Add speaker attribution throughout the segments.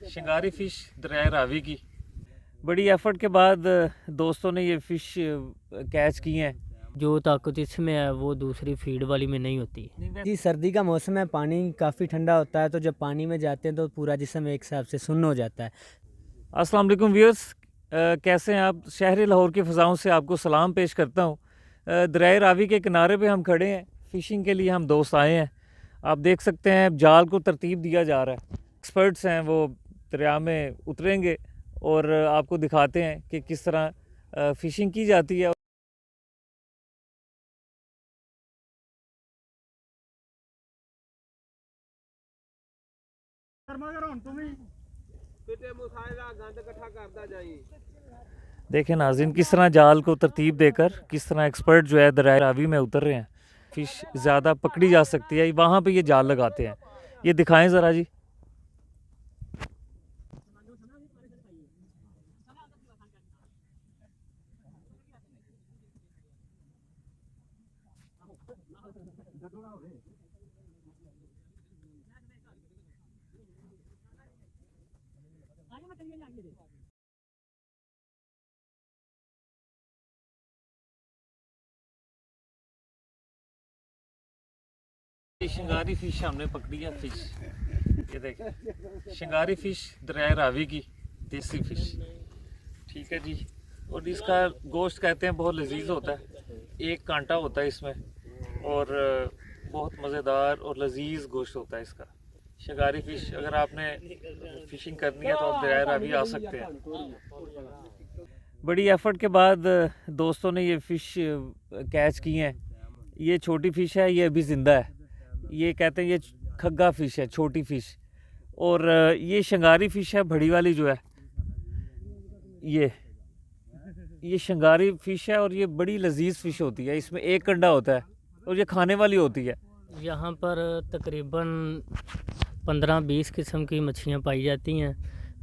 Speaker 1: शिंगारी fish दरिया रावी की बड़ी एफर्ट के बाद दोस्तों ने ये फ़िश कैच की हैं।
Speaker 2: जो ताकत इसमें है वो दूसरी फीड वाली में नहीं होती।
Speaker 3: जी, सर्दी का मौसम है, पानी काफ़ी ठंडा होता है, तो जब पानी में जाते हैं तो पूरा जिस्म एक हिसाब से सुन्न हो जाता है।
Speaker 1: अस्सलाम वालेकुम व्यूअर्स, कैसे हैं आप? शहर लाहौर की फ़ज़ाओं से आपको सलाम पेश करता हूँ। दरिया रावी के किनारे पे हम खड़े हैं, फ़िशिंग के लिए हम दोस्त आए हैं। आप देख सकते हैं जाल को तरतीब दिया जा रहा है। एक्सपर्ट्स हैं, वो दरिया में उतरेंगे और आपको दिखाते हैं कि किस तरह फ़िशिंग की जाती है। देखें नाज़रीन, किस तरह जाल को तरतीब देकर किस तरह एक्सपर्ट जो है दरिया रावी में उतर रहे हैं। फ़िश ज़्यादा पकड़ी जा सकती है, वहाँ पे ये जाल लगाते हैं। ये दिखाएं ज़रा जी। ये शिंगारी फ़िश हमने पकड़ी है। फ़िश ये देखें, शिंगारी फ़िश दरिया रावी की देसी फ़िश, ठीक है जी। और इसका गोश्त कहते हैं बहुत लजीज होता है, एक कांटा होता है इसमें और बहुत मज़ेदार और लजीज गोश्त होता है इसका। शिंगारी फ़िश अगर आपने फ़िशिंग करनी है तो आप दरिया रावी आ सकते हैं। बड़ी एफर्ट के बाद दोस्तों ने ये फ़िश कैच की हैं। ये छोटी फ़िश है, ये अभी ज़िंदा है। ये कहते हैं ये खग्गा फ़िश है, छोटी फ़िश। और ये शिंगारी फ़िश है, बड़ी वाली जो है ये शिंगारी फ़िश है और ये बड़ी लजीज फ़िश होती है। इसमें एक कंडा होता है और ये खाने वाली होती है।
Speaker 2: यहाँ पर तकरीबन 15-20 किस्म की मछलियाँ पाई जाती हैं।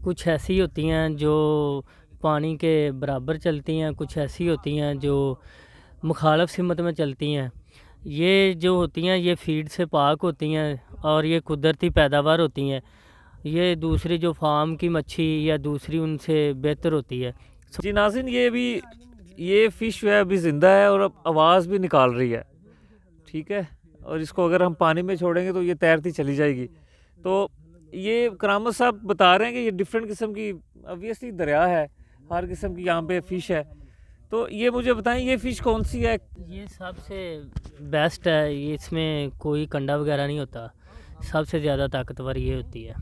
Speaker 2: कुछ ऐसी होती हैं जो पानी के बराबर चलती हैं, कुछ ऐसी होती हैं जो मुखालफ सिमत में चलती हैं। ये जो होती हैं ये फीड से पाक होती हैं और ये कुदरती पैदावार होती हैं। ये दूसरी जो फार्म की मच्छी या दूसरी उनसे बेहतर होती है।
Speaker 1: जी नाज़रीन, ये फ़िश जो है अभी ज़िंदा है और अब आवाज़ भी निकाल रही है, ठीक है। और इसको अगर हम पानी में छोड़ेंगे तो ये तैरती चली जाएगी। तो ये करामत साहब बता रहे हैं कि ये डिफरेंट किस्म की, ऑब्वियसली दरिया है, हर किस्म की यहाँ पे फ़िश है। तो ये मुझे बताएं, ये फ़िश कौन सी है?
Speaker 2: ये सबसे बेस्ट है, ये इसमें कोई कंडा वगैरह नहीं होता। सबसे ज़्यादा ताकतवर ये होती है।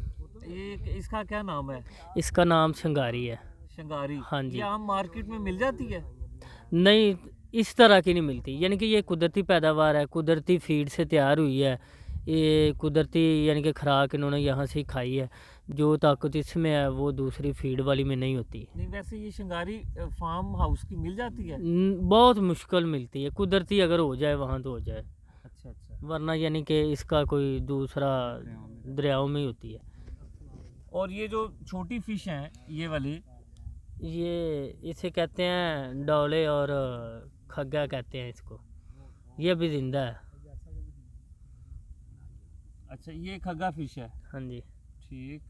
Speaker 1: ये इसका क्या नाम है?
Speaker 2: इसका नाम शिंगारी है।
Speaker 1: शिंगारी।
Speaker 2: हाँ जी।
Speaker 1: ये आम मार्केट में मिल जाती है?
Speaker 2: नहीं, इस तरह की नहीं मिलती। यानी कि ये कुदरती पैदावार है, कुदरती फीड से तैयार हुई है। ये कुदरती यानी कि खुराक इन्होंने यहाँ से ही खाई है। जो ताकत इसमें है वो दूसरी फीड वाली में नहीं होती।
Speaker 1: नहीं, वैसे ये शिंगारी फार्म हाउस की मिल जाती है?
Speaker 2: बहुत मुश्किल मिलती है। कुदरती अगर हो जाए वहाँ तो हो जाए,
Speaker 1: अच्छा अच्छा।
Speaker 2: वरना यानी कि इसका कोई दूसरा दरियाओं में ही होती है।
Speaker 1: और ये जो छोटी फ़िश हैं ये वाली,
Speaker 2: ये इसे कहते हैं डोले और खग्गा कहते हैं इसको। ये भी जिंदा है।
Speaker 1: अच्छा, ये खग्गा फ़िश है।
Speaker 2: हाँ जी।
Speaker 1: ठीक।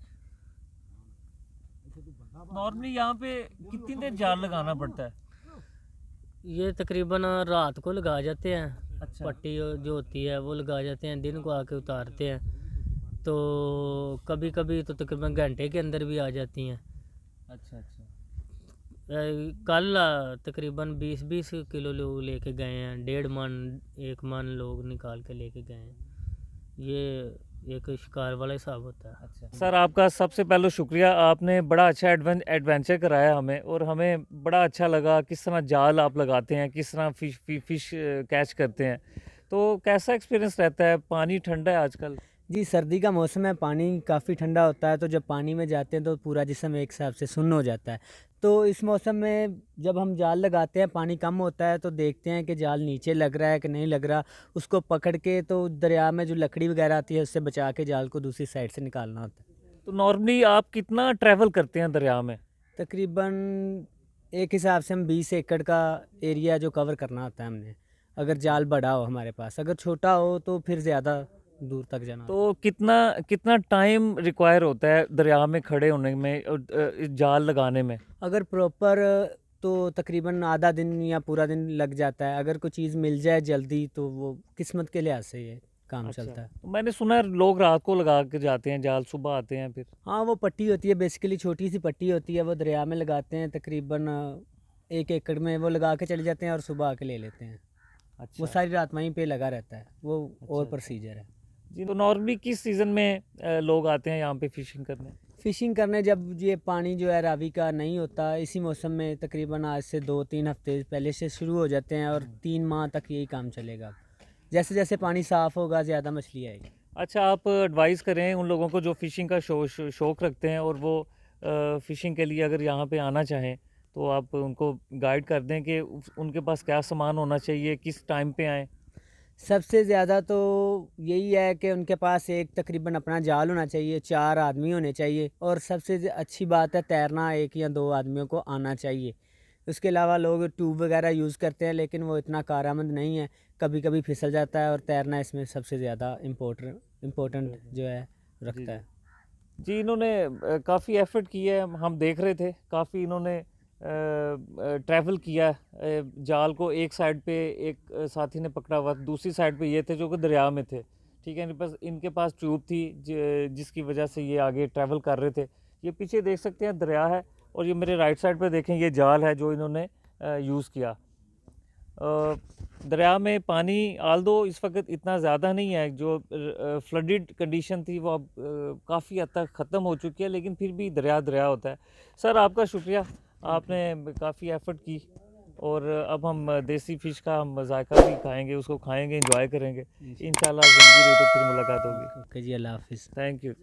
Speaker 1: नॉर्मली यहाँ पे कितनी देर जाल लगाना पड़ता है?
Speaker 2: ये तकरीबन रात को लगा जाते हैं।
Speaker 1: अच्छा।
Speaker 2: पट्टी जो होती है वो लगा जाते हैं, दिन को आके उतारते हैं। तो कभी कभी तो तकरीबन घंटे के अंदर भी आ जाती हैं।
Speaker 1: अच्छा अच्छा।
Speaker 2: कल तकरीबन 20-20 किलो लोग लेके गए हैं। 1.5 मन 1 मन लोग निकाल के लेके गए हैं। ये एक शिकार वाला हिसाब होता है।
Speaker 1: अच्छा सर, आपका सबसे पहले शुक्रिया। आपने बड़ा अच्छा एडवेंचर कराया हमें और हमें बड़ा अच्छा लगा किस तरह जाल आप लगाते हैं, किस तरह फ़िश कैच करते हैं। तो कैसा एक्सपीरियंस रहता है? पानी ठंडा है आजकल।
Speaker 3: जी, सर्दी का मौसम है, पानी काफ़ी ठंडा होता है, तो जब पानी में जाते हैं तो पूरा जिस्म एक हिसाब से सुन्न हो जाता है। तो इस मौसम में जब हम जाल लगाते हैं, पानी कम होता है, तो देखते हैं कि जाल नीचे लग रहा है कि नहीं लग रहा। उसको पकड़ के तो दरिया में जो लकड़ी वगैरह आती है उससे बचा के जाल को दूसरी साइड से निकालना होता है।
Speaker 1: तो नॉर्मली आप कितना ट्रैवल करते हैं दरिया में?
Speaker 3: तकरीबन एक हिसाब से हम 20 एकड़ का एरिया जो कवर करना होता है हमने, अगर जाल बड़ा हो हमारे पास। अगर छोटा हो तो फिर ज़्यादा दूर तक जाना।
Speaker 1: तो कितना कितना टाइम रिक्वायर होता है दरिया में खड़े होने में और जाल लगाने में?
Speaker 3: अगर प्रॉपर तो तकरीबन आधा दिन या पूरा दिन लग जाता है। अगर कोई चीज़ मिल जाए जल्दी तो वो किस्मत के लिहाज से ये काम चलता है।
Speaker 1: मैंने सुना है लोग रात को लगा के जाते हैं जाल, सुबह आते हैं फिर।
Speaker 3: हाँ, वो पट्टी होती है, बेसिकली छोटी सी पट्टी होती है, वो दरिया में लगाते हैं। तकरीबन 1 एकड़ में वो लगा के चले जाते हैं और सुबह आके ले लेते हैं। वो सारी रात वहीं पे लगा रहता है, वो और प्रोसीजर है।
Speaker 1: जी, तो नॉर्मली किस सीज़न में लोग आते हैं यहाँ पे फिशिंग करने?
Speaker 3: फ़िशिंग करने जब ये पानी जो है रावी का नहीं होता, इसी मौसम में तकरीबन आज से 2-3 हफ्ते पहले से शुरू हो जाते हैं और 3 माह तक यही काम चलेगा। जैसे जैसे पानी साफ़ होगा ज़्यादा मछली आएगी।
Speaker 1: अच्छा, आप एडवाइस करें उन लोगों को जो फ़िशिंग का शौक़ रखते हैं और वो फ़िशिंग के लिए अगर यहाँ पे आना चाहें, तो आप उनको गाइड कर दें कि उनके पास क्या सामान होना चाहिए, किस टाइम पे आएँ?
Speaker 3: सबसे ज़्यादा तो यही है कि उनके पास एक तकरीबन अपना जाल होना चाहिए, 4 आदमी होने चाहिए और सबसे अच्छी बात है तैरना 1 या 2 आदमियों को आना चाहिए। उसके अलावा लोग ट्यूब वगैरह यूज़ करते हैं लेकिन वो इतना कारआमद नहीं है, कभी कभी फिसल जाता है और तैरना इसमें सबसे ज़्यादा इम्पोर्टेंट जो है रखता है।
Speaker 1: जी, इन्होंने काफ़ी एफ़र्ट किया है, हम देख रहे थे, काफ़ी इन्होंने ट्रैवल किया है। जाल को एक साइड पे एक साथी ने पकड़ा हुआ, दूसरी साइड पे ये थे जो कि दरिया में थे, ठीक है। इनके पास ट्यूब थी जिसकी वजह से ये आगे ट्रैवल कर रहे थे। ये पीछे देख सकते हैं दरिया है और ये मेरे राइट साइड पे देखें ये जाल है जो इन्होंने यूज़ किया। दरिया में पानी आल्दो इस वक्त इतना ज़्यादा नहीं है, जो फ्लडेड कंडीशन थी वो अब काफ़ी हद तक ख़त्म हो चुकी है, लेकिन फिर भी दरिया होता है। सर, आपका शुक्रिया, आपने काफ़ी एफ़र्ट की और अब हम देसी फ़िश का हम जायका भी खाएंगे, उसको खाएंगे, एंजॉय करेंगे। इंशाल्लाह ज़िंदगी रही तो फिर मुलाकात होगी।
Speaker 3: ओके जी, अल्लाह हाफिज़।
Speaker 1: Thank you.